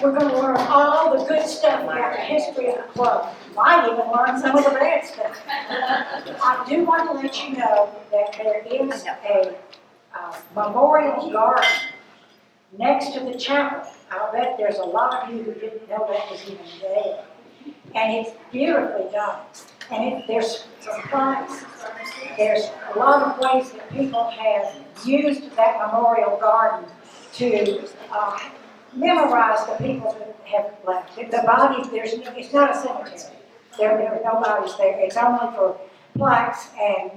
we're going to learn all the good stuff about the history of the club. Might even learn some of the bad stuff. I do want to let you know that there is a memorial garden next to the chapel. I'll bet there's a lot of you who didn't know that was even there. And it's beautifully done. And there's some plaques. There's a lot of ways that people have used that memorial garden to memorize the people that have left. The bodies, it's not a cemetery. There are no bodies there. It's only for plaques and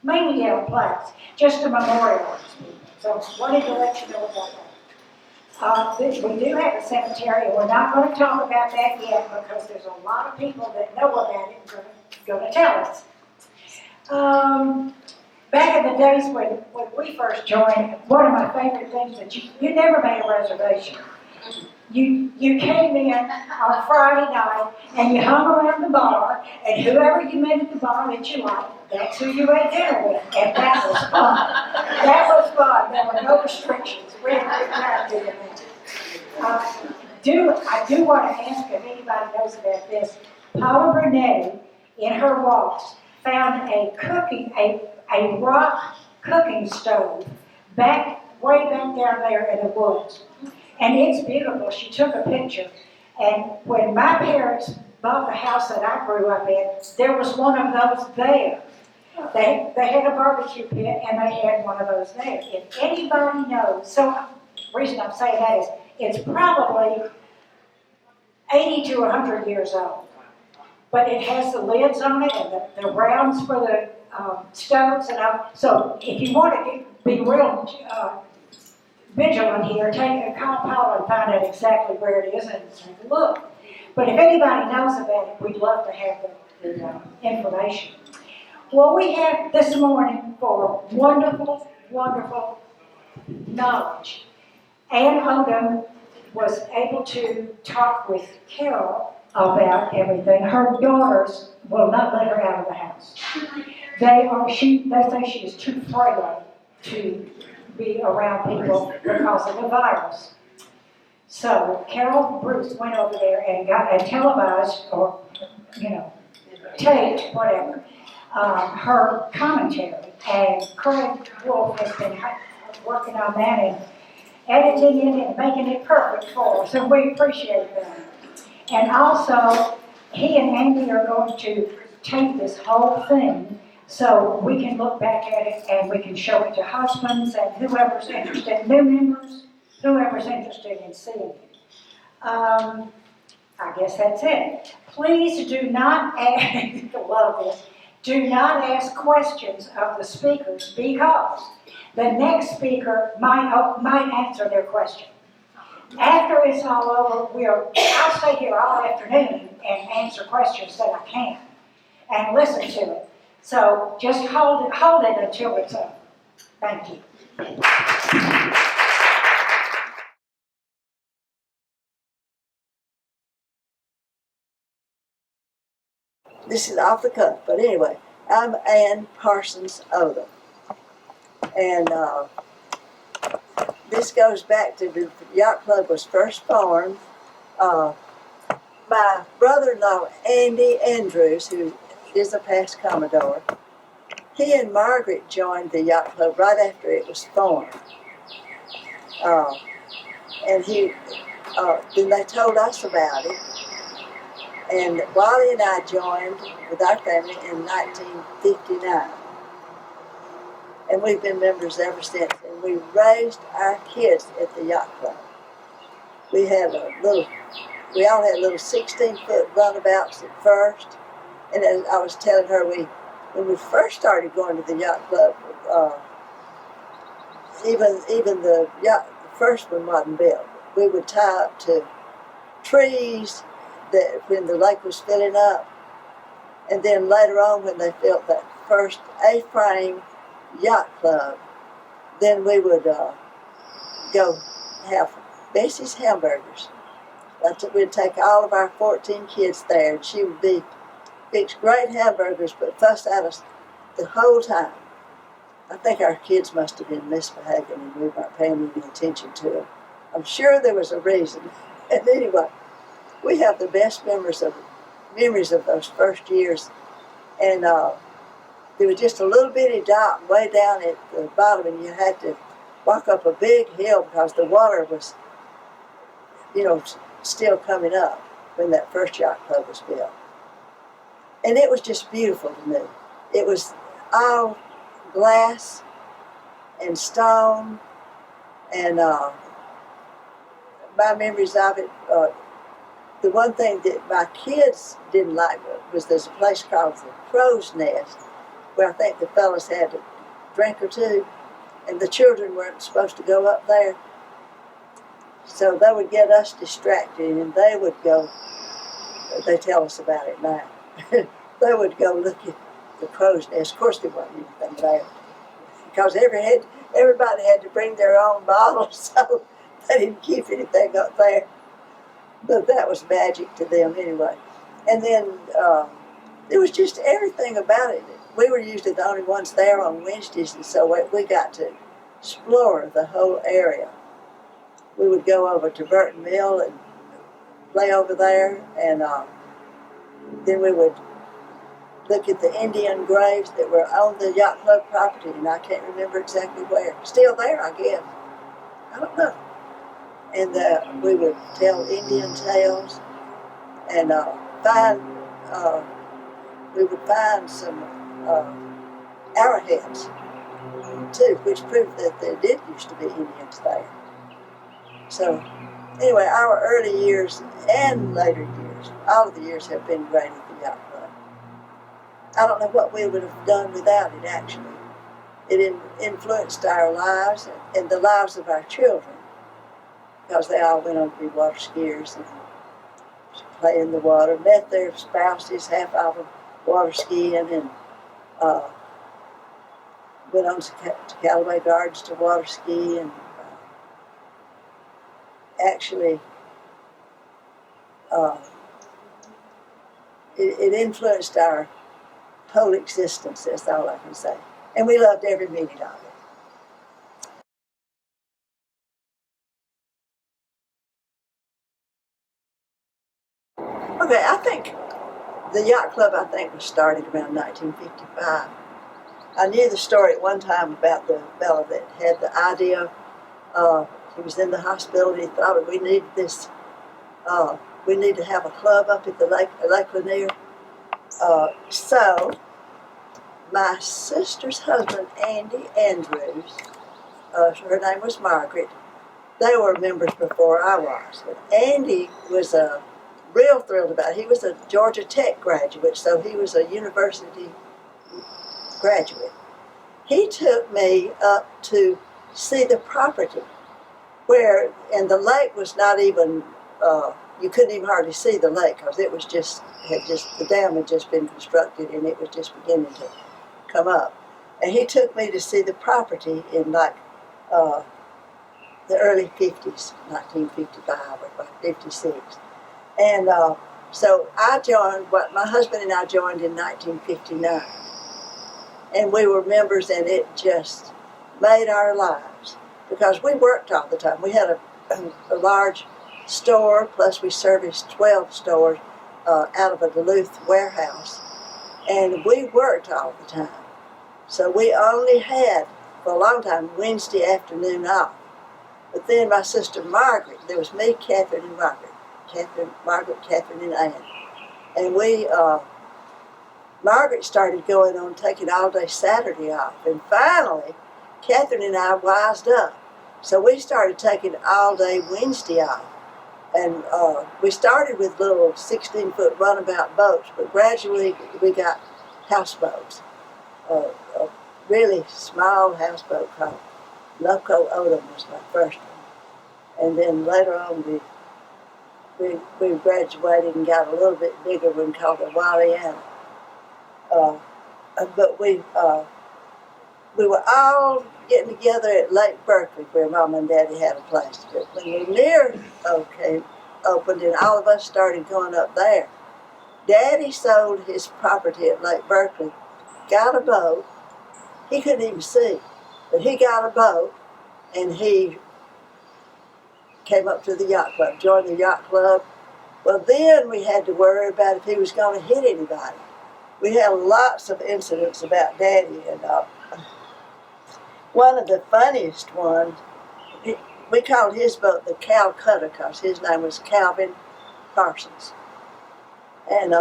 mainly plaques, just to memorialize people. So wanted to let you know about that. We do have a cemetery, and we're not going to talk about that yet because there's a lot of people that know about it and going to tell us. Back in the days when we first joined, one of my favorite things that you never made a reservation. You came in on Friday night and you hung around the bar, and whoever you met at the bar that you liked, that's who you ate dinner with, and that was fun. That was fun. There were no restrictions. We had a good time doing that. I do want to ask if anybody knows about this. Paula Brunetti, in her walks, found a rock cooking stove way back down there in the woods. And it's beautiful. She took a picture. And when my parents bought the house that I grew up in, there was one of those there. They had a barbecue pit, and they had one of those there. If anybody knows, so the reason I'm saying that is it's probably 80 to 100 years old. But it has the lids on it and the rounds for the stoves. So if you want to be real vigilant here, call Paula and find out exactly where it is and take a look. But if anybody knows about it, we'd love to have the information. Well, we have this morning for wonderful, wonderful knowledge. Ann Odom was able to talk with Carol about everything. Her daughters will not let her out of the house. They say she is too frail to be around people because of the virus. So Carol Bruce went over there and got a televised or, taped, whatever, her commentary. And Craig Wolf has been working on that and editing it and making it perfect for us. So we appreciate that. And also, he and Andy are going to tape this whole thing so we can look back at it and we can show it to husbands and whoever's interested, new members, whoever's interested in seeing it. I guess that's it. Please do not ask, love this, do not ask questions of the speakers because the next speaker might answer their question. After it's all over, I'll stay here all afternoon and answer questions that I can and listen to it. So just hold it until it's over. Thank you. This is off the cuff, but anyway, I'm Ann Parsons Odom. And this goes back to the yacht club was first formed. My brother-in-law, Andy Andrews, who is a past Commodore, he and Margaret joined the yacht club right after it was formed. And then they told us about it. And Wally and I joined with our family in 1959. And we've been members ever since. And we raised our kids at the yacht club. We all had little 16-foot runabouts at first. And as I was telling her, when we first started going to the yacht club, even the first one wasn't built. We would tie up to trees when the lake was filling up. And then later on, when they built that first A-frame yacht club, then we would go have Bessie's Hamburgers. We'd take all of our 14 kids there, and she would fix great hamburgers, but fuss at us the whole time. I think our kids must have been misbehaving and we weren't paying any attention to them. I'm sure there was a reason. And anyway, we have the best memories of those first years. And there was just a little bitty dock way down at the bottom, and you had to walk up a big hill because the water was, still coming up when that first yacht club was built. And it was just beautiful to me. It was all glass and stone, and my memories of it, the one thing that my kids didn't like was there's a place called the Crow's Nest, where I think the fellas had a drink or two, and the children weren't supposed to go up there. So they would get us distracted, and they would go, they tell us about it now, they would go look at the Crow's Nest. Of course there wasn't anything there, because everybody had to bring their own bottles, so they didn't keep anything up there. But that was magic to them anyway. And then there was just everything about it. We were usually the only ones there on Wednesdays, and so we got to explore the whole area. We would go over to Burton Mill and play over there, and then we would look at the Indian graves that were on the yacht club property, and I can't remember exactly where. Still there, I guess. I don't know. And we would tell Indian tales, and we would find some arrowheads too, which proved that there did used to be Indians there. So anyway, our early years and later years, all of the years have been great at the yacht club. I don't know what we would have done without it, actually. It influenced our lives and the lives of our children, because they all went on to be water skiers and play in the water, met their spouses, half of them water skiing, and went on to Callaway Gardens to water ski, and actually it influenced our whole existence, that's all I can say. And we loved every minute of it. Okay, I think the yacht club, was started around 1955. I knew the story at one time about the fellow that had the idea. He was in the hospital, and he thought we need this. We need to have a club up at the Lake Lanier. So my sister's husband, Andy Andrews, her name was Margaret. They were members before I was. But Andy was real thrilled about it. He was a Georgia Tech graduate, so he was a university graduate. He took me up to see the property and the lake was not even, you couldn't even hardly see the lake, because it was the dam had just been constructed, and it was just beginning to come up. And he took me to see the property in the early 50s, 1955 or 56. And so I joined, my husband and I joined in 1959. And we were members, and it just made our lives, because we worked all the time. We had a large store, plus we serviced 12 stores out of a Duluth warehouse. And we worked all the time. So we only had, for a long time, Wednesday afternoon off. But then my sister Margaret, there was me, Catherine, and Margaret, Catherine, and Ann. And Margaret started going on taking all-day Saturday off. And finally, Catherine and I wised up. So we started taking all-day Wednesday off. And we started with little 16-foot runabout boats, but gradually we got houseboats. A really small houseboat called Loco Odom was my first one. And then later on we graduated and got a little bit bigger one called the Walliana. But we were all getting together at Lake Berkeley, where Mom and Daddy had a place. But when the Lanier opened, and all of us started going up there, Daddy sold his property at Lake Berkeley, got a boat. He couldn't even see, but he got a boat, and he came up to the yacht club, joined the yacht club. Well, then we had to worry about if he was going to hit anybody. We had lots of incidents about Daddy, and one of the funniest ones, we called his boat the Calcutta because his name was Calvin Parsons. And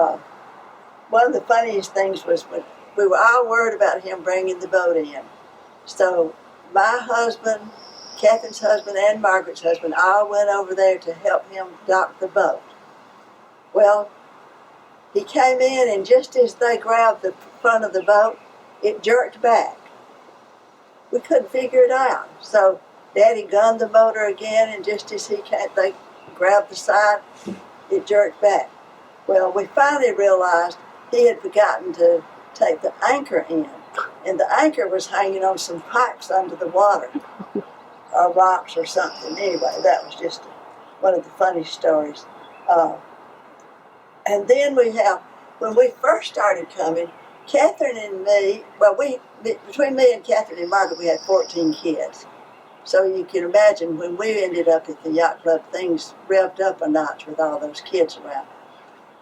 one of the funniest things was when we were all worried about him bringing the boat in. So my husband, Catherine's husband, and Margaret's husband all went over there to help him dock the boat. Well, he came in, and just as they grabbed the front of the boat, it jerked back. We couldn't figure it out. So Daddy gunned the motor again, and just as they grabbed the side, it jerked back. Well, we finally realized he had forgotten to take the anchor in, and the anchor was hanging on some pipes under the water, or rocks or something. Anyway, that was just one of the funny stories. And then when we first started coming, Catherine and me, between me and Catherine and Margaret, we had 14 kids. So you can imagine when we ended up at the yacht club, things revved up a notch with all those kids around.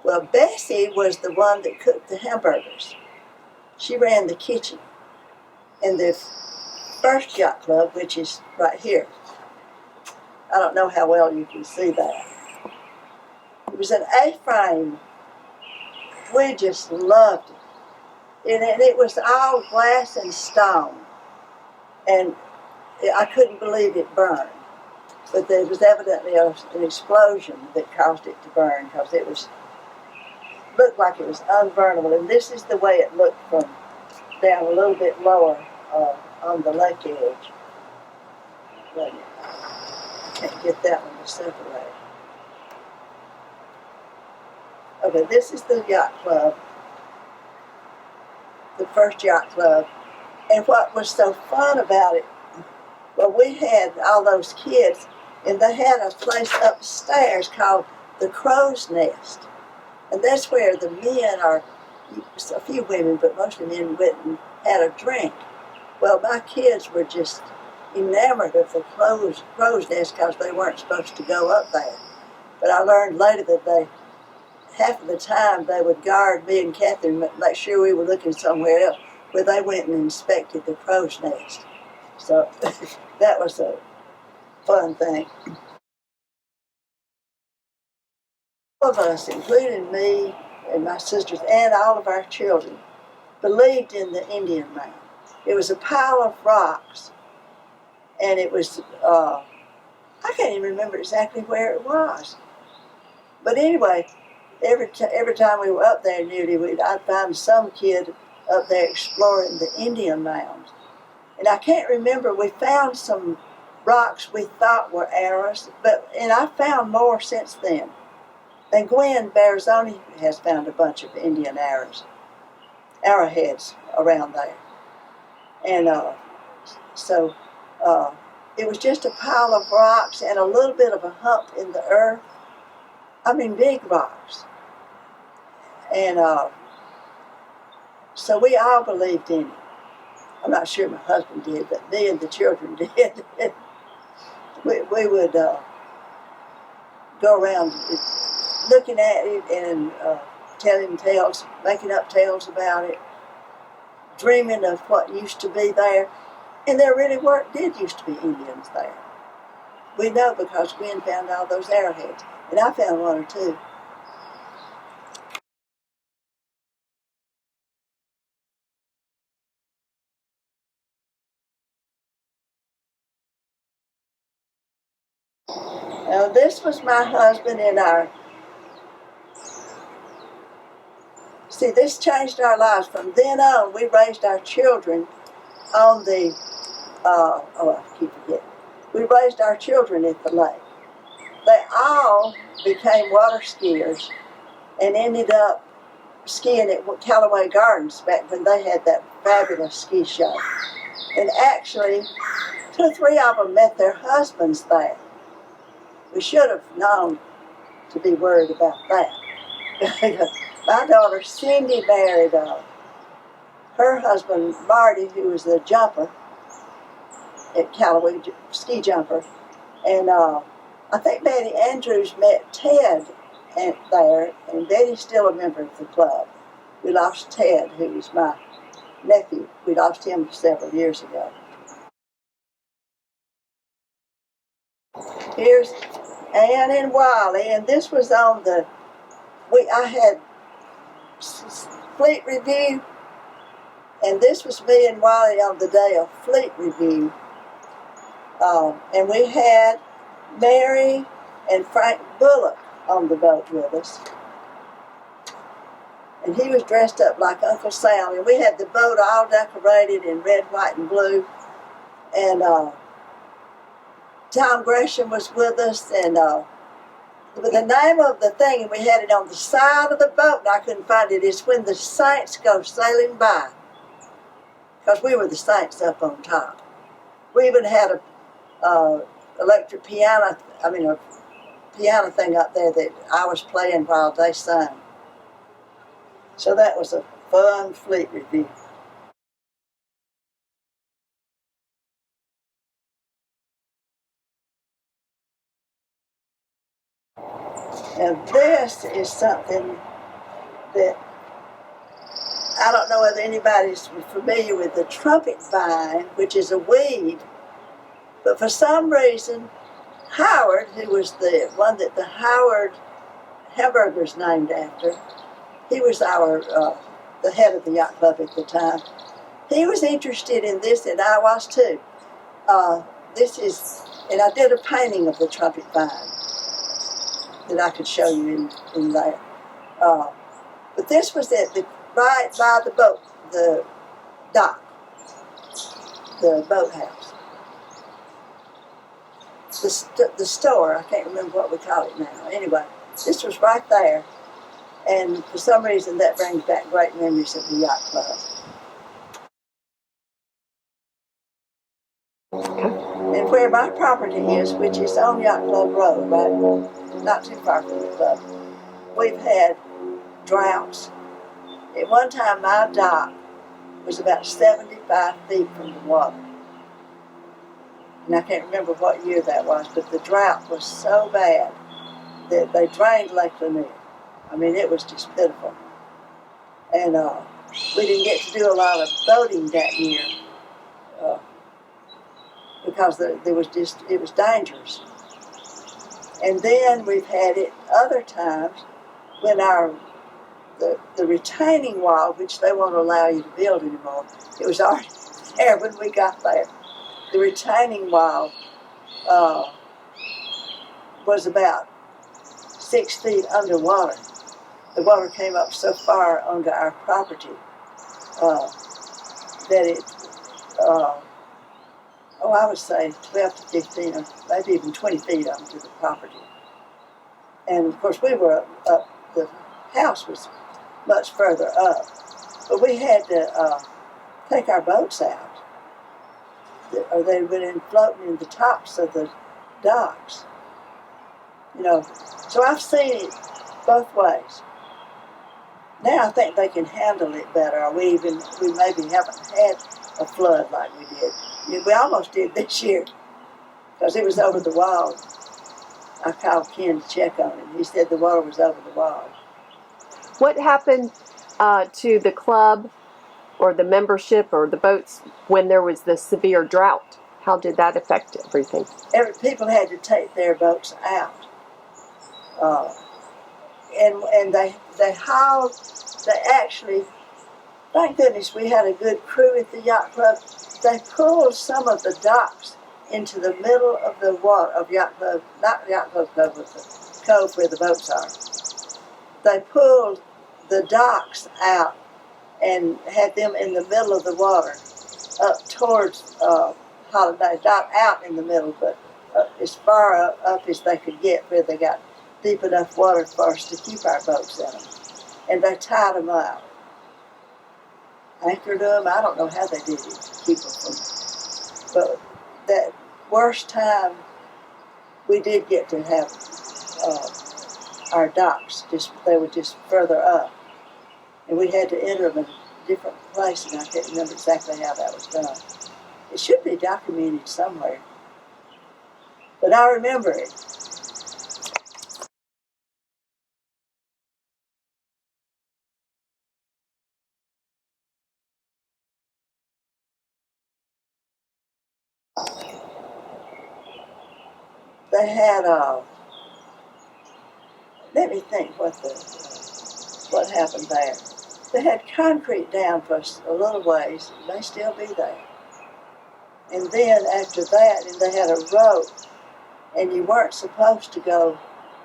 Well, Bessie was the one that cooked the hamburgers. She ran the kitchen. And the first yacht club, which is right here, I don't know how well you can see that. It was an A-frame. We just loved it. And it was all glass and stone. And I couldn't believe it burned. But there was evidently an explosion that caused it to burn, because it looked like it was unburnable. And this is the way it looked from down a little bit lower on the lake edge. But I can't get that one to separate. Okay, this is the yacht club, the first yacht club. And what was so fun about it, well, we had all those kids, and they had a place upstairs called the Crow's Nest. And that's where the men a few women, but mostly men, went and had a drink. Well, my kids were just enamored of the Crow's Nest because they weren't supposed to go up there. But I learned later that half of the time they would guard me and Catherine, make sure we were looking somewhere else, where they went and inspected the Crow's Nest. So that was a fun thing. All of us, including me and my sisters and all of our children, believed in the Indian man. It was a pile of rocks, and it was, I can't even remember exactly where it was. But anyway, every time we were up there, I'd find some kid up there exploring the Indian mounds. And I can't remember, we found some rocks we thought were arrows, and I found more since then. And Gwen Barzoni has found a bunch of Indian arrowheads around there. And so it was just a pile of rocks and a little bit of a hump in the earth. I mean, big rocks. And so we all believed in it. I'm not sure my husband did, but me and the children did. we would go around looking at it and telling tales, making up tales about it, dreaming of what used to be there. And there really did used to be Indians there. We know because Gwen found all those arrowheads, and I found one or two. Now, this was my husband and this changed our lives. From then on, we raised our children on the, I keep forgetting. We raised our children at the lake. They all became water skiers and ended up skiing at Callaway Gardens back when they had that fabulous ski show. And actually, 2 or 3 of them met their husbands there. We should have known to be worried about that. My daughter Cindy married her husband Marty, who was the jumper at Callaway, ski jumper, and I think Betty Andrews met Ted there, and Betty's still a member of the club. We lost Ted, who was my nephew. We lost him several years ago. Here's Ann and Wiley, and this was on the, I had fleet review, and this was me and Wiley on the day of fleet review. And we had Mary and Frank Bullock on the boat with us. And he was dressed up like Uncle Sam, and we had the boat all decorated in red, white, and blue. And Tom Gresham was with us, and the name of the thing, and we had it on the side of the boat, and I couldn't find it, is When the Saints Go Sailing By. Because we were the saints up on top. We even had a electric piano, a piano thing up there that I was playing while they sang. So that was a fun fleet review. And this is something that I don't know whether anybody's familiar with the trumpet vine, which is a weed, but for some reason, Howard, who was the one that the Howard hamburger's named after, he was the head of the yacht club at the time. He was interested in this, and I was too. And I did a painting of the trumpet vine that I could show you in there. But this was right by the boat, the dock, the boathouse. The store, I can't remember what we call it now. Anyway, this was right there. And for some reason, that brings back great memories of the yacht club. And where my property is, which is on Yacht Club Road, right, not too far from the club, we've had droughts. At one time, my dock was about 75 feet from the water. And I can't remember what year that was, but the drought was so bad that they drained Lake Lanier. I mean, it was just pitiful. And we didn't get to do a lot of boating that year because it was dangerous. And then we've had it other times when the retaining wall, which they won't allow you to build anymore, it was already there when we got there. The retaining wall was about 6 feet underwater. The water came up so far onto our property that it, I would say 12 to 15, or maybe even 20 feet onto the property. And of course we were up, the house was much further up, but we had to take our boats out, or they would have been floating in the tops of the docks. So I've seen it both ways. Now I think they can handle it better. We maybe haven't had a flood like we did. We almost did this year because it was over the wall. I called Ken to check on it. He said the water was over the wall. What happened to the club or the membership or the boats when there was the severe drought? How did that affect everything? People had to take their boats out. And they hauled, actually, thank goodness we had a good crew at the yacht club. They pulled some of the docks into the middle of the water of Yacht Club, not Yacht Club, but the cove where the boats are. They pulled the docks out and had them in the middle of the water, up towards Holiday, not out in the middle, but as far up as they could get, where they got deep enough water for us to keep our boats in them. And they tied them up, anchored them. I don't know how they did it to keep them from. But that worst time, we did get to have our docks. They were just further up, and we had to enter them in a different place. And I can't remember exactly how that was done. It should be documented somewhere, but I remember it. they had let me think what happened there. They had concrete down for a little ways. It may still be there. And then after that, and they had a rope, and you weren't supposed to go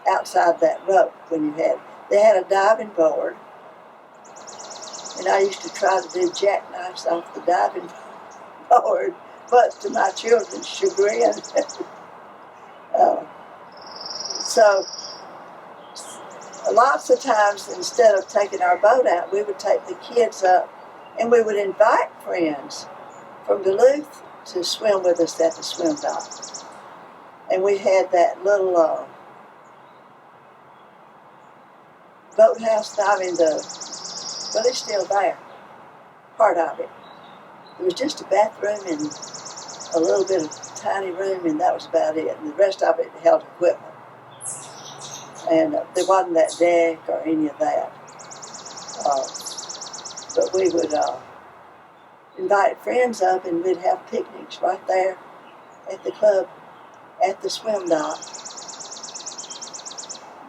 outside that rope when you had. They had a diving board, and I used to try to do jackknives off the diving board, but to my children's chagrin. So lots of times, instead of taking our boat out, we would take the kids up, and we would invite friends from Duluth to swim with us at the swim dock. And we had that little boathouse, well, it's still there, part of it. There was just a bathroom and a little bit of tiny room, and that was about it. And the rest of it held equipment. And there wasn't that deck or any of that. But we would invite friends up, and we'd have picnics right there at the club, at the swim dock,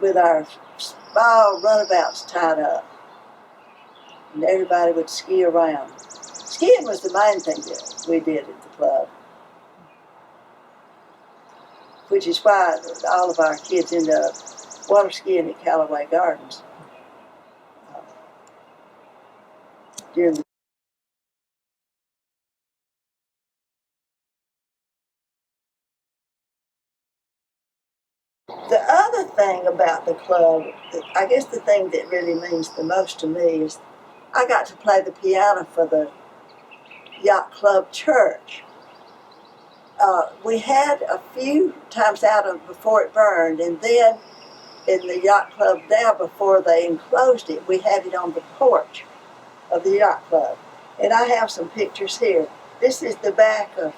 with our small runabouts tied up. And everybody would ski around. Skiing was the main thing that we did at the club, which is why all of our kids ended up water skiing at Callaway Gardens during the other thing about the club, I guess the thing that really means the most to me is I got to play the piano for the Yacht Club Church. We had a few times out of before it burned, and then in the Yacht Club now, before they enclosed it, we had it on the porch of the Yacht Club. And I have some pictures here. This is the back of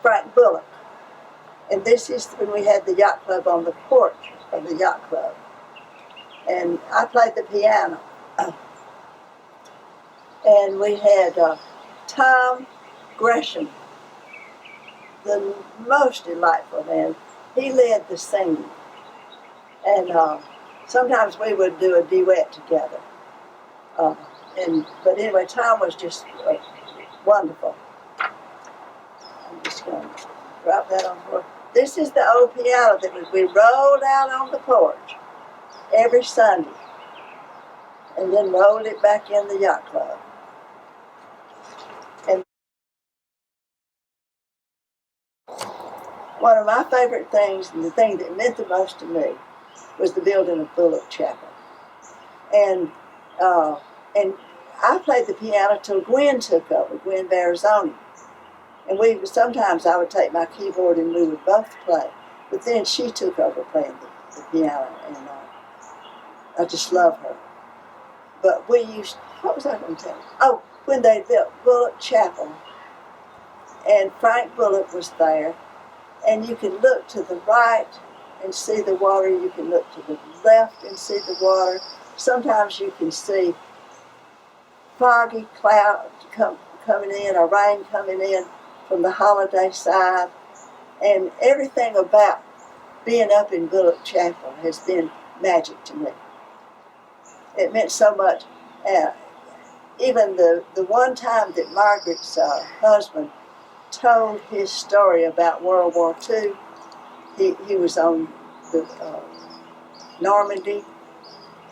Frank Bullock. And this is when we had the Yacht Club on the porch of the Yacht Club. And I played the piano. And we had Tom Gresham, the most delightful man. He led the singing. And sometimes we would do a duet together. But anyway, Tom was just wonderful. I'm just going to drop that on the floor. This is the old piano that we rolled out on the porch every Sunday, and then rolled it back in the Yacht Club. And one of my favorite things, and the thing that meant the most to me, was the building of Bullock Chapel. And I played the piano till Gwen took over, Gwen Barazoni. And sometimes I would take my keyboard and we would both play. But then she took over playing the piano, and I just love her. But what was I going to tell you? Oh, when they built Bullock Chapel, and Frank Bullock was there, and you can look to the right and see the water, you can look to the left and see the water. Sometimes you can see foggy clouds coming in, or rain coming in from the Holiday side. And everything about being up in Bullock Chapel has been magic to me. It meant so much. Even the one time that Margaret's husband told his story about World War II, he was on the Normandy.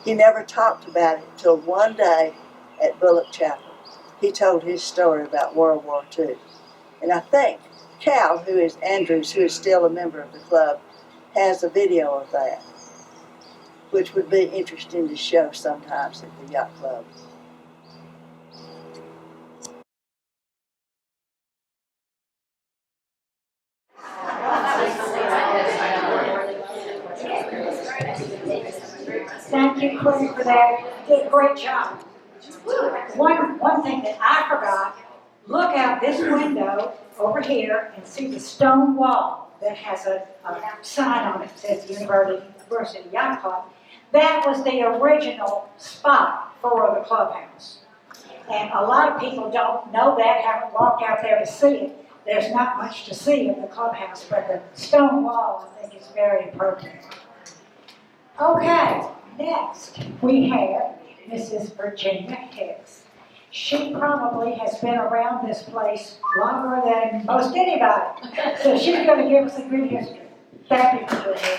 He never talked about it until one day at Bullock Chapel. He told his story about World War II. And I think Cal, Andrews, who is still a member of the club, has a video of that, which would be interesting to show sometimes at the Yacht Club. Thank you, Quinn, for that. You did a great job. One thing that I forgot, look out this window over here and see the stone wall that has a sign on it that says University Yacht Club. That was the original spot for the clubhouse. And a lot of people don't know that, haven't walked out there to see it. there's not much to see of the clubhouse, but the stone wall, I think, is very appropriate. Okay, next we have Mrs. Virginia Hicks. She probably has been around this place longer than most anybody, so she's going to give us a good history. Thank you, Virginia.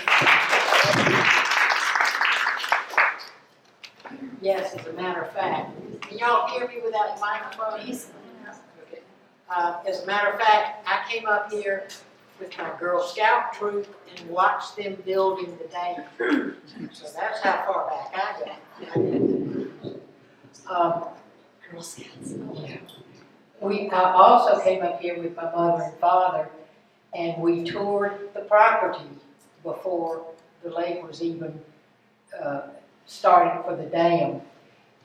Yes, as a matter of fact. Can y'all hear me without microphones? Okay. As a matter of fact, I came up here with my Girl Scout troop and watched them building the dam. So that's how far back I got. Girl Scouts. I also came up here with my mother and father, and we toured the property before the lake was even started for the dam.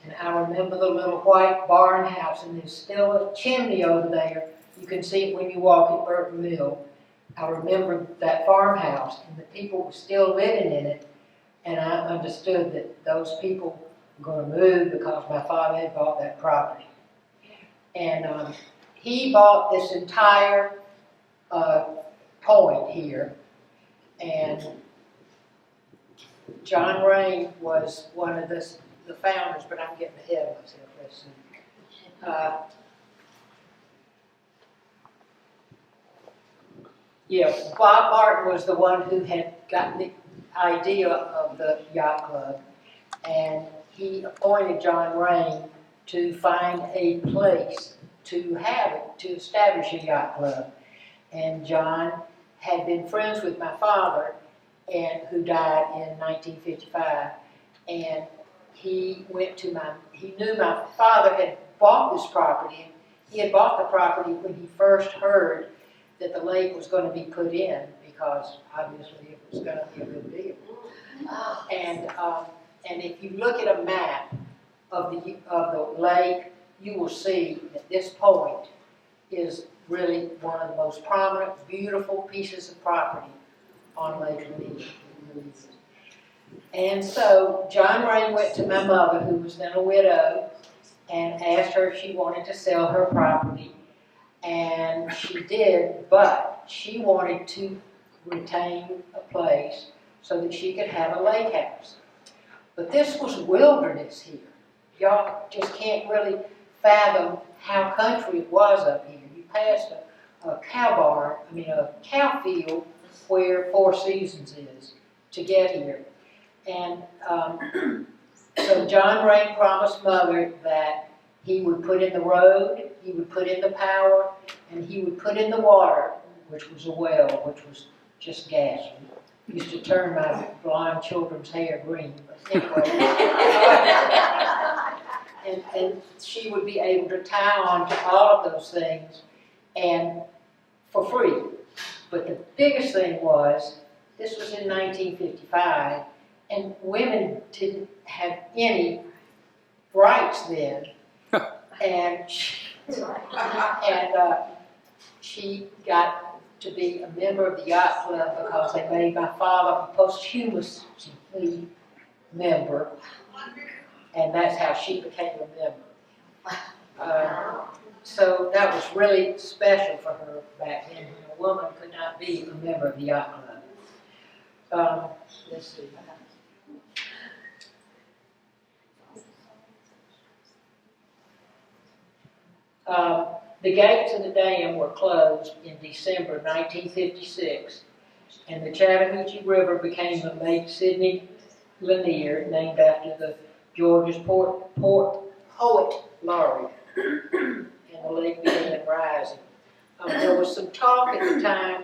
And I remember the little white barn house, and there's still a chimney over there. You can see it when you walk at Burton Mill. I remember that farmhouse, and the people were still living in it, and I understood that those people were going to move because my father had bought that property. And he bought this entire point here, and John Rain was one of the founders, but I'm getting ahead of myself. Let's see. Bob Martin was the one who had gotten the idea of the yacht club, and he appointed John Rain to find a place to have it, to establish a yacht club. And John had been friends with my father, and who died in 1955, and he knew my father had bought this property. He had bought the property when he first heard that the lake was going to be put in, because obviously it was going to be a good deal. And if you look at a map of the lake, you will see that this point is really one of the most prominent, beautiful pieces of property on Lake Louise. And so John Rain went to my mother, who was then a widow, and asked her if she wanted to sell her property. And she did, but she wanted to retain a place so that she could have a lake house. But this was wilderness here. Y'all just can't really fathom how country it was up here. You passed a cow field where Four Seasons is to get here. And so John Rain promised Mother that he would put in the road, he would put in the power, and he would put in the water, which was a well, which was just gas. It used to turn my blonde children's hair green. But anyway. and she would be able to tie on to all of those things, and for free. But the biggest thing was, this was in 1955, and women didn't have any rights then. And she got to be a member of the yacht club because they made my father a posthumously member, and that's how she became a member. So that was really special for her back then. A woman could not be a member of the yacht club. Let's see. The gates of the dam were closed in December 1956, and the Chattahoochee River became the Lake Sidney Lanier, named after the Georgia's poet laureate, and the lake began rising. There was some talk at the time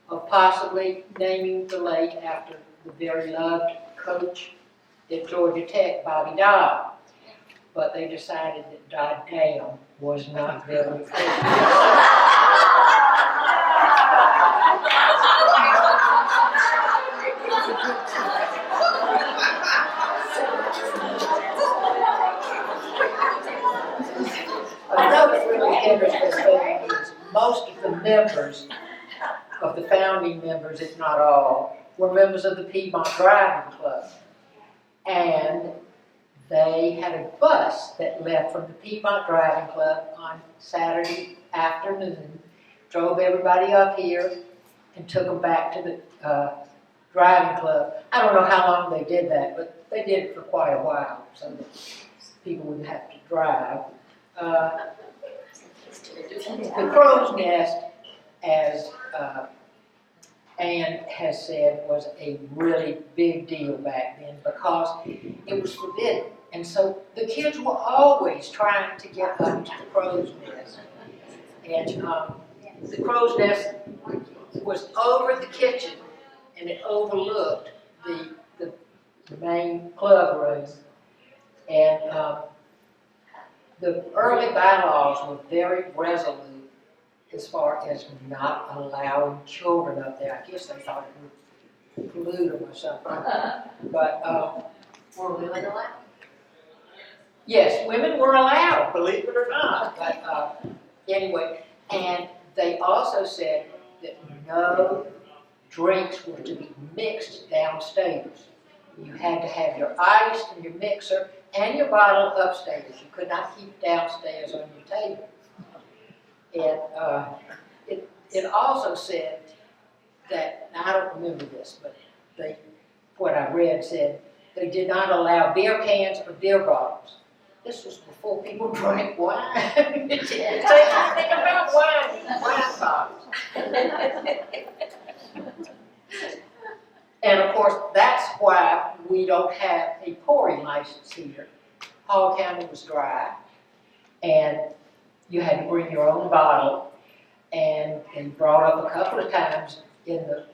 of possibly naming the lake after the very loved coach at Georgia Tech, Bobby Dodd, but they decided that Dodd Dam was not very good. Another really interesting thing is most of the members, of the founding members, if not all, were members of the Piedmont Driving Club. And they had a bus that left from the Piedmont Driving Club on Saturday afternoon drove everybody up here and took them back to the driving club. I don't know how long they did that, but they did it for quite a while, so that people wouldn't have to drive. The Crow's Nest, as Ann has said, was a really big deal back then because it was forbidden. And so the kids were always trying to get up to the Crow's Nest. And the Crow's Nest was over the kitchen, and it overlooked the main club room. And the early bylaws were very resolute as far as not allowing children up there. I guess they thought it would pollute them or something. But Were women allowed? yes, women were allowed, believe it or not. But anyway, and they also said that no drinks were to be mixed downstairs. You had to have your ice and your mixer and your bottle upstairs. You could not keep downstairs on your table. And it also said that, now I don't remember this, but what I read said they did not allow beer cans or beer bottles. This was before people drank wine. They didn't say anything about wine bottles. And of course, that's why we don't have a pouring license here. Hall County was dry, and you had to bring your own bottle, and brought up a couple of times in the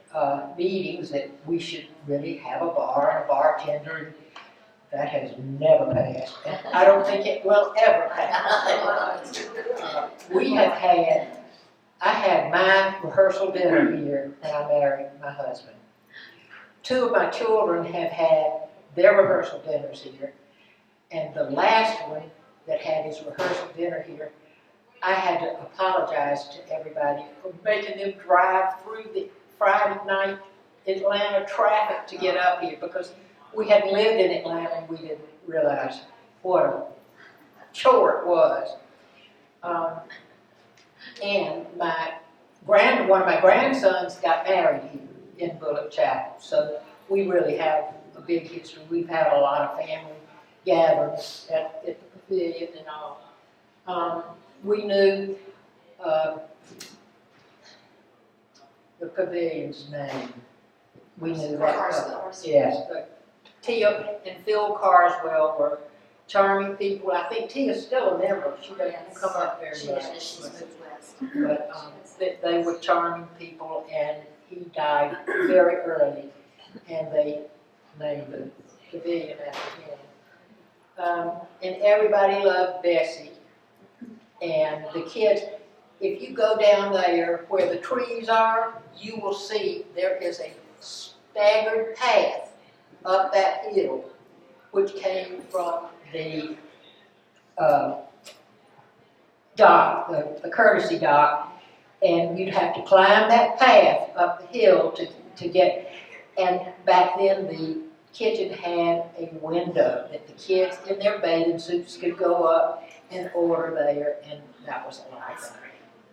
meetings that we should really have a bar and a bartender. That has never passed, and I don't think it will ever pass. I had my rehearsal dinner here when I married my husband. 2 of my children have had their rehearsal dinners here, and the last one that had his rehearsal dinner here, I had to apologize to everybody for making them drive through the Friday night Atlanta traffic to get up here, because we had lived in Atlanta and we didn't realize what a chore it was. And one of my grandsons got married here in Bullock Chapel, so we really have a big history. We've had a lot of family gatherings at the pavilion and all. We knew the pavilion's name. We knew that. Yes. Tia and Phil Carswell were charming people. I think Tia's still a member. She doesn't come up very much. But they were charming people, and he died very early, and they named the pavilion after him. And everybody loved Bessie. And the kids, if you go down there where the trees are, you will see there is a staggered path up that hill, which came from the dock, the courtesy dock, and you'd have to climb that path up the hill to get, and back then the kitchen had a window that the kids in their bathing suits could go up and order there, and that was a lot of fun.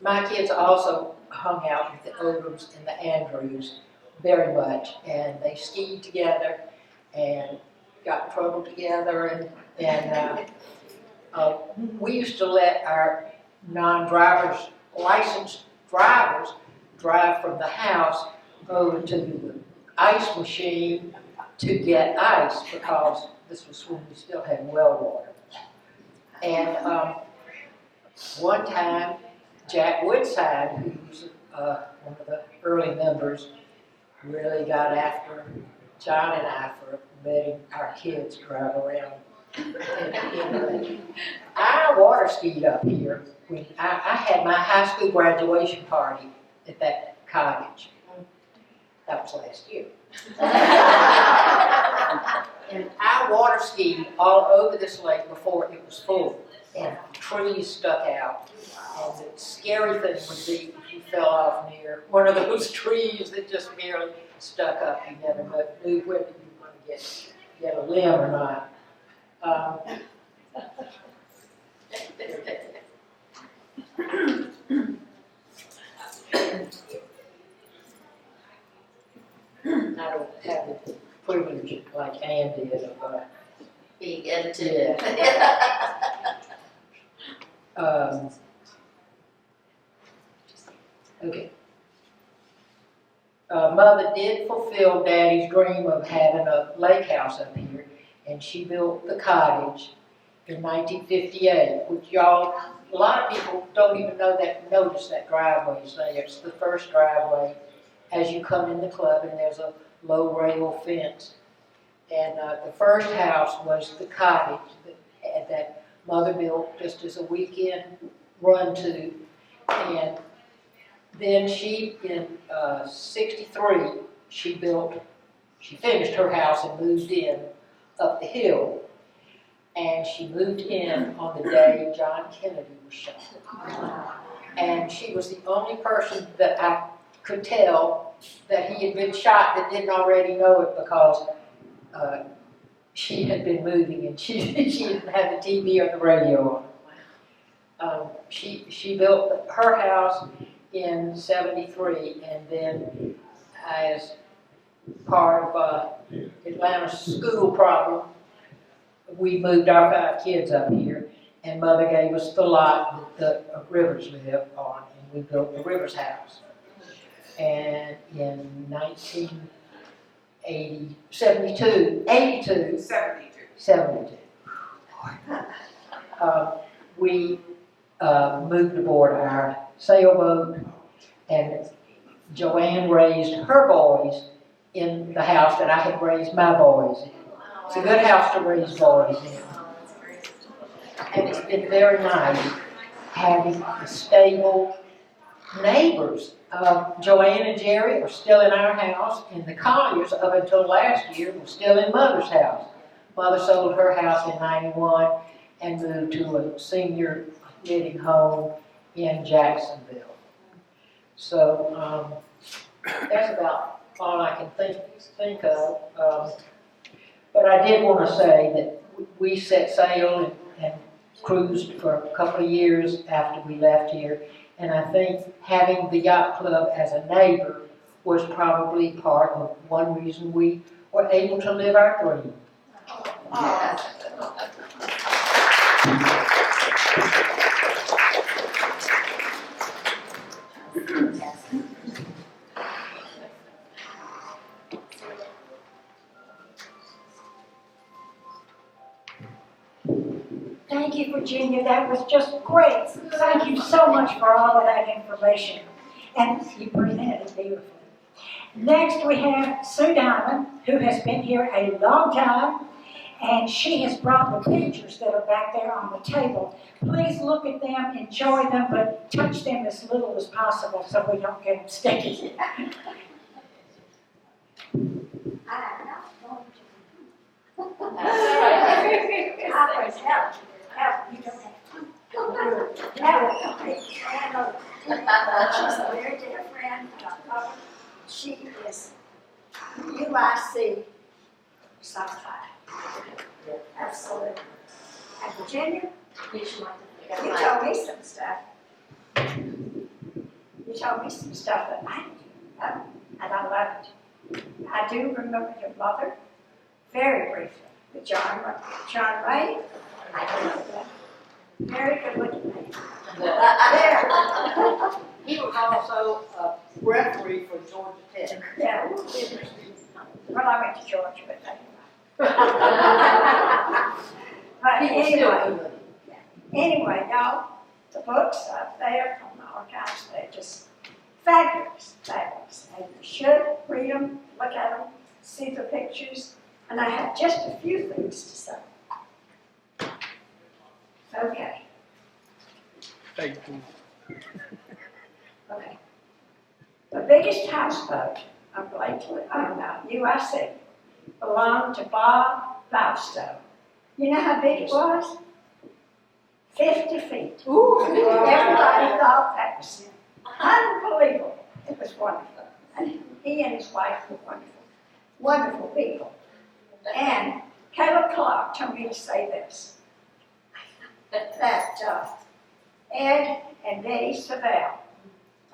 My kids also hung out with the Odoms and the Andrews very much, and they skied together and got in trouble together, and we used to let our non-drivers, licensed drivers, drive from the house over to the ice machine to get ice, because this was when we still had well water. And one time, Jack Woodside, who was one of the early members, really got after John and I for letting our kids drive around. I water skied up here. I had my high school graduation party at that cottage. That was last year. And I water skied all over this lake before it was full, and trees stuck out. And the scary thing would be if you fell off near one of those trees that just merely stuck up. You never knew whether you were going to get a limb or not. privilege like Ann did of, Being edited. Okay. Mother did fulfill Daddy's dream of having a lake house up here, and she built the cottage in 1958, which y'all, a lot of people don't even notice that driveway is there. It's the first driveway as you come in the club, and there's a low rail fence. And the first house was the cottage that Mother built just as a weekend run to. And then she, in 63, she finished her house and moved in up the hill. And she moved in on the day John Kennedy was shot. And she was the only person that I could tell that he had been shot that didn't already know it, because she had been moving and she didn't have the TV or the radio on. She built her house in 73, and then as part of Atlanta's school problem, we moved our 5 kids up here, and Mother gave us the lot that the Rivers live on, and we built the Rivers house. And in 1972, we moved aboard our sailboat, and Joanne raised her boys in the house that I had raised my boys in. It's a good house to raise boys in. And it's been very nice having stable neighbors. Joanne and Jerry are still in our house, and the Colliers, up until last year, were still in Mother's house. Mother sold her house in 91 and moved to a senior living home in Jacksonville. So that's about all I can think of. But I did want to say that we set sail and cruised for a couple of years after we left here. And I think having the yacht club as a neighbor was probably part of one reason we were able to live our dream. Thank you, Virginia. That was just great. Thank you so much for all of that information. And you presented it beautifully. Next, we have Sue Diamond, who has been here a long time, and she has brought the pictures that are back there on the table. Please look at them, enjoy them, but touch them as little as possible so we don't get them sticky. She's a very dear friend. She is UYC certified. Absolutely. And Virginia, you told me some stuff. You told me some stuff that I didn't know, and I love it. I do remember your mother very briefly. With John Ray, I don't know that. Very good looking man. He was also a referee for Georgia Tech. Yeah. Well, I went to Georgia, but anyway, y'all, the books up there from the archives, they're just fabulous, fabulous. And you should read them, look at them, see the pictures, and I have just a few things to say. Okay. Thank you. Okay. The biggest houseboat of UIC belonged to Bob Fausto. You know how big it was? 50 feet. Ooh. Everybody thought that was unbelievable. It was wonderful. And he and his wife were wonderful, wonderful people. And Caleb Clark told me to say this, that Ed and Betty Savelle,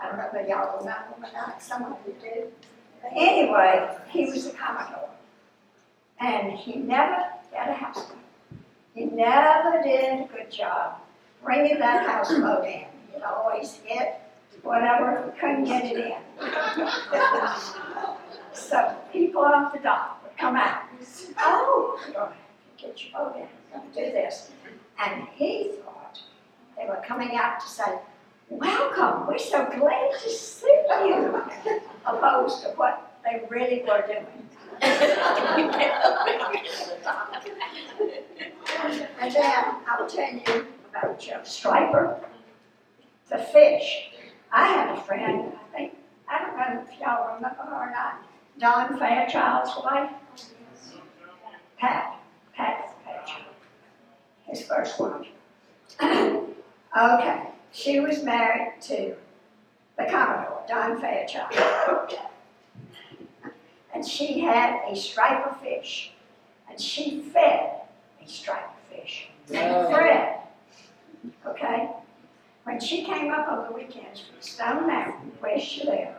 I don't know if y'all remember them or not, some of you do. But anyway, he was a Commodore. And he never got a houseboat. He never did a good job bringing that houseboat in. He'd always get whatever, couldn't get it in. So people off the dock would come out. Oh, you're going to get your boat in. You're going to do this. And he thought they were coming out to say, welcome, we're so glad to see you, opposed to what they really were doing. And then I'll tell you about Joe Striper, the fish. I had a friend, I don't know if y'all remember her or not, Don Fairchild's wife. Pat Fairchild, his first wife. Okay, she was married to the Commodore, Don Fairchild. And she had a striper fish, and she fed a striper fish named Fred. Okay? When she came up on the weekends from Stone Mountain, where she lived,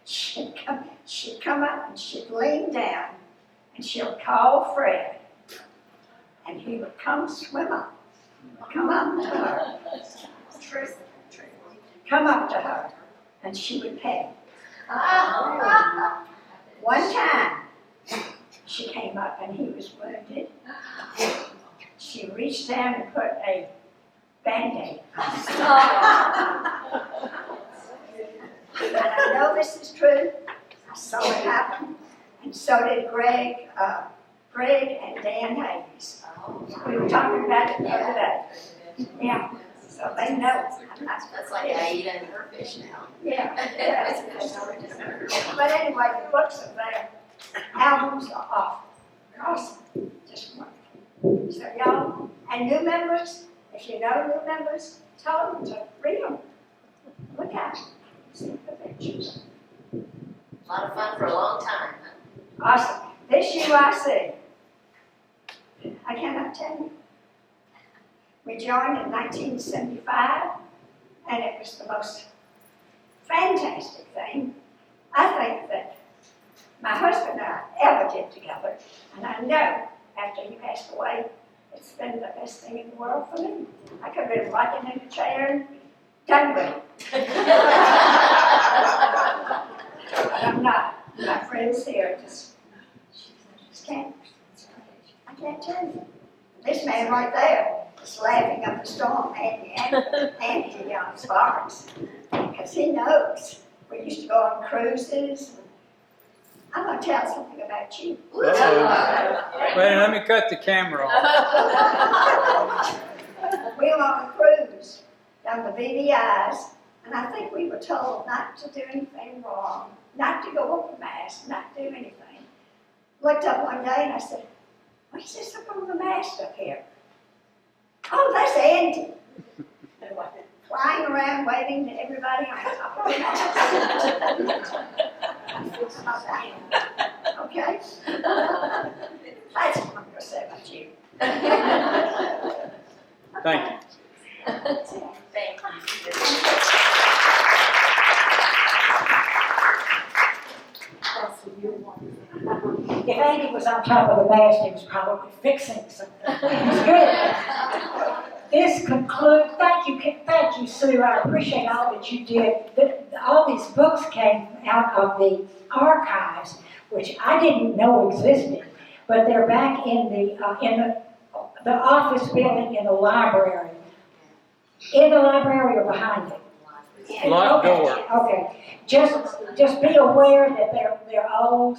she'd come up and she'd lean down and she'll call Fred, and he would come swim up, come up to her, come up to her, and she would pet him. One time, she came up and he was wounded. She reached down and put a Band-Aid on his And I know this is true. I saw it happen. And so did Greg and Dan Hayes. We were talking about it the other day. Yeah. So they know. That's like Aida and her fish now. Yeah. But anyway, the books are there. Albums are awesome. Just wonderful. So y'all, and new members, if you know new members, tell them to read them. Look at them. See the pictures. A lot of fun for a long time. Awesome. This UYC, I cannot tell you. We joined in 1975, and it was the most fantastic thing, I think, that my husband and I ever did together. And I know after he passed away, it's been the best thing in the world for me. I could have been rocking in the chair and done with it. But I'm not. My friends here just can't. I can't tell you. This man right there is laughing up a storm, Andy Sparks, because he knows. We used to go on cruises. I'm going to tell something about you. Uh-oh. Wait, let me cut the camera off. We were on a cruise down the BVI's, and I think we were told not to do anything wrong, not to go up the mast, not to do anything. Looked up one day and I said, what is this up on the mast up here? Oh, that's Andy. Flying around waving to everybody on top of the mast. Okay? That's what I'm going to say about you. Thank you. Thank you. If Andy was on top of the mast, he was probably fixing something. It was good. This concludes, thank you, Sue. I appreciate all that you did. All these books came out of the archives, which I didn't know existed, but they're back in the office building in the library. In the library or behind it? Locked door. Okay. Just be aware that they're old.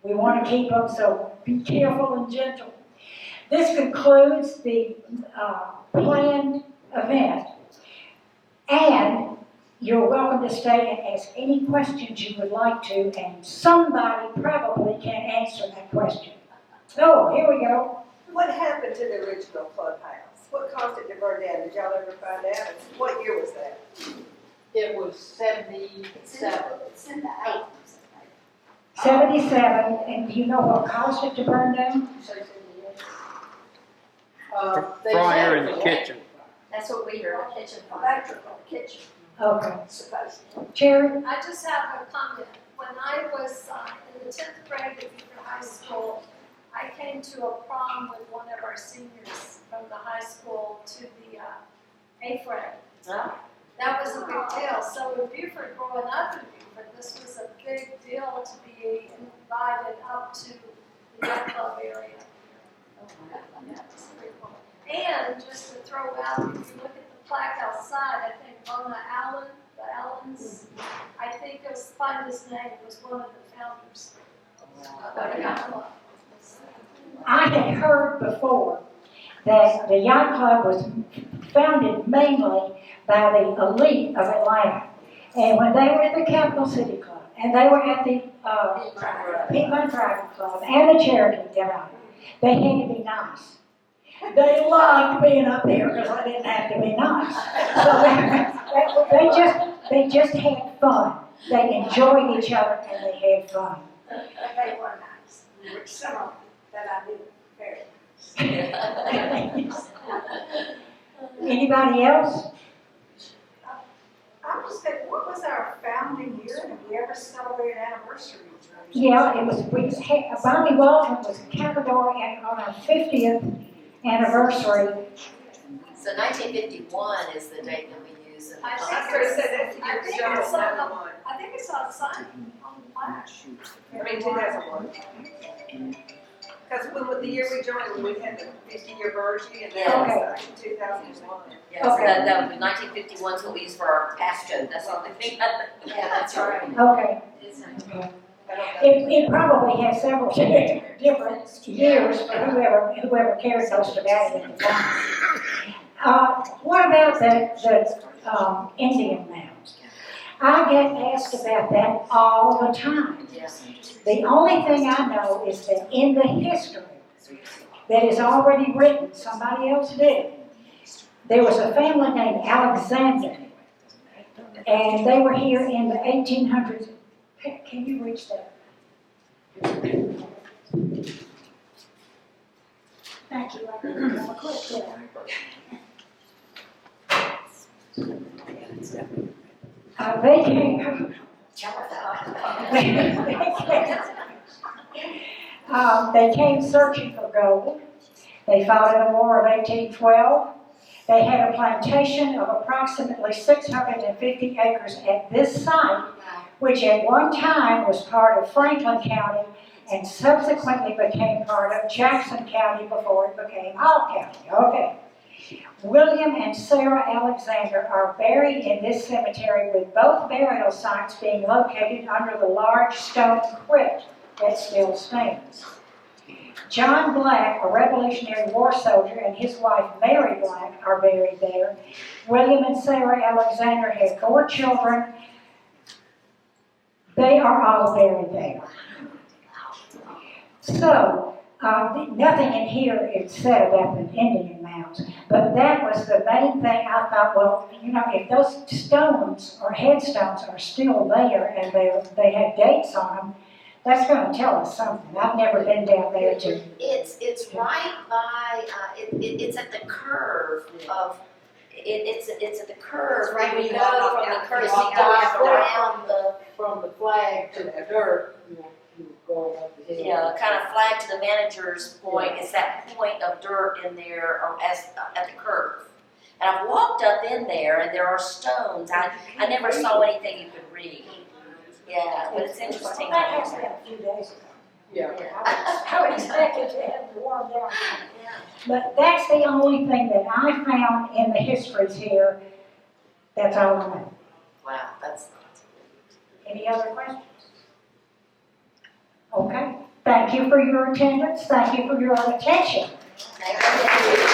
We want to keep them, so be careful and gentle. This concludes the planned event, and you're welcome to stay and ask any questions you would like to, and somebody probably can answer that question. Oh, here we go. What happened to the original clubhouse? What caused it to burn down? Did y'all ever find out? What year was that? It was 77. It's in the 80s. 77, and do you know what caused it to burn down? Fryer in the kitchen. That's what we heard, the kitchen fire. Electrical kitchen, Okay. supposedly. Cherry? I just have a comment. When I was in the 10th grade, if you high school, I came to a prom with one of our seniors from the high school to the A-frame. That was a big deal. So in Beaufort, growing up in Beaufort, this was a big deal to be invited up to the yacht club area. Yeah, it's pretty cool. And just to throw out, if you look at the plaque outside, I think Mona Allen, the Allens, I think it was, find his name, was one of the founders of the yacht club. I had heard before that the yacht club was founded mainly by the elite of Atlanta. And when they were at the Capital City Club, and they were at the Piedmont Driving Club, and the Cherokee Dinner, they had to be nice. They loved being up there because I didn't have to be nice. So they just had fun. They enjoyed each other and they had fun. They were nice. Which some of them that I did very nice. Anybody else? I was thinking, what was our founding year, and have we ever celebrated anniversary? Yeah, it was, Bobby Waldron was a category on our 50th anniversary. So 1951 is the date that we use. In the I I was going to say that's the I year think we started it's on the- 9/1. I think it's on sign on the plaque. I mean, 2001. Because when the year we joined, we had the 50-year virgin, and that was 2001. Yeah, so Okay. that was 1951 is what we use for our passcode. That's the only thing. Yeah, that's right. Okay. It probably has several different years for whoever cares most about it at the time. What about the Indian mounds? I get asked about that all the time. Yeah. The only thing I know is that in the history that is already written, somebody else did, there was a family named Alexander, and they were here in the 1800s. Can you reach that? Thank you. I'm a quick there. They came. They came searching for gold. They fought in the War of 1812. They had a plantation of approximately 650 acres at this site, which at one time was part of Franklin County and subsequently became part of Jackson County before it became Hall County. Okay. William and Sarah Alexander are buried in this cemetery, with both burial sites being located under the large stone crypt that still stands. John Black, a Revolutionary War soldier, and his wife Mary Black are buried there. William and Sarah Alexander had 4 children. They are all buried there. So, nothing in here is said about the Indian mounds, but that was the main thing. I thought, well, you know, if those stones or headstones are still there and they have dates on them, that's going to tell us something. I've never been down there to. It's right by. It's at the curve of. It's at the curve. Right when you you go walk from out, the curve, you you walk go out around the. From the flag to the dirt, you go up the hill. Yeah, kind of flag to the manager's point. It's that point of dirt in there, or at the curve. And I've walked up in there, and there are stones. I never saw anything you could read. Yeah, but it's interesting. That happened a few days ago. Yeah. I would expect it to have warmed down. But that's the only thing that I found in the histories here. That's all I know. Wow, that's. Any other questions? Okay. Thank you for your attendance. Thank you for your attention. Thank you.